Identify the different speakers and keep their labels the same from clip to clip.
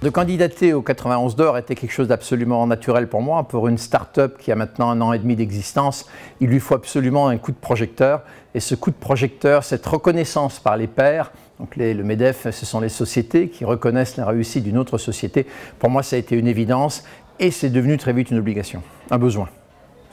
Speaker 1: De candidater au 91 d'or était quelque chose d'absolument naturel pour moi. Pour une start-up qui a maintenant 1 an et demi d'existence, il lui faut absolument un coup de projecteur. Et ce coup de projecteur, cette reconnaissance par les pairs, donc le MEDEF, ce sont les sociétés qui reconnaissent la réussite d'une autre société. Pour moi, ça a été une évidence et c'est devenu très vite une obligation, un besoin.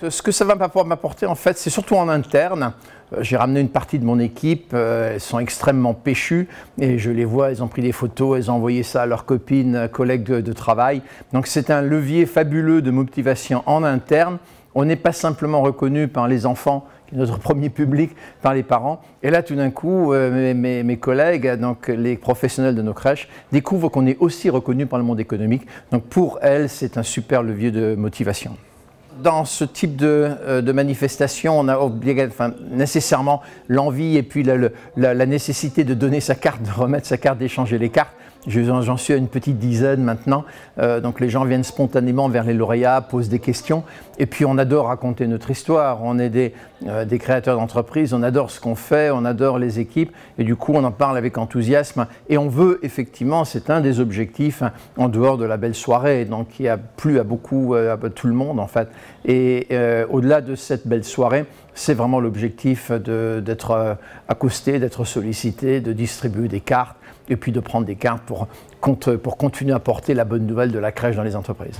Speaker 1: Ce que ça va m'apporter, en fait, c'est surtout en interne. J'ai ramené une partie de mon équipe, elles sont extrêmement péchues et je les vois, elles ont pris des photos, elles ont envoyé ça à leurs copines, collègues de travail. Donc c'est un levier fabuleux de motivation en interne. On n'est pas simplement reconnu par les enfants, qui est notre premier public, par les parents. Et là, tout d'un coup, mes collègues, donc les professionnels de nos crèches, découvrent qu'on est aussi reconnu par le monde économique. Donc pour elles, c'est un super levier de motivation. Dans ce type de manifestation, on a nécessairement l'envie et puis la nécessité de donner sa carte, de remettre sa carte, d'échanger les cartes. J'en suis à une petite dizaine maintenant, donc les gens viennent spontanément vers les lauréats, posent des questions, et puis on adore raconter notre histoire. On est des créateurs d'entreprises, on adore ce qu'on fait, on adore les équipes, et du coup on en parle avec enthousiasme, et on veut effectivement, c'est un des objectifs, en dehors de la belle soirée, donc qui a plu à beaucoup, à tout le monde en fait, et au-delà de cette belle soirée, c'est vraiment l'objectif d'être accosté, d'être sollicité, de distribuer des cartes, et puis de prendre des cartes pour continuer à porter la bonne nouvelle de la crèche dans les entreprises.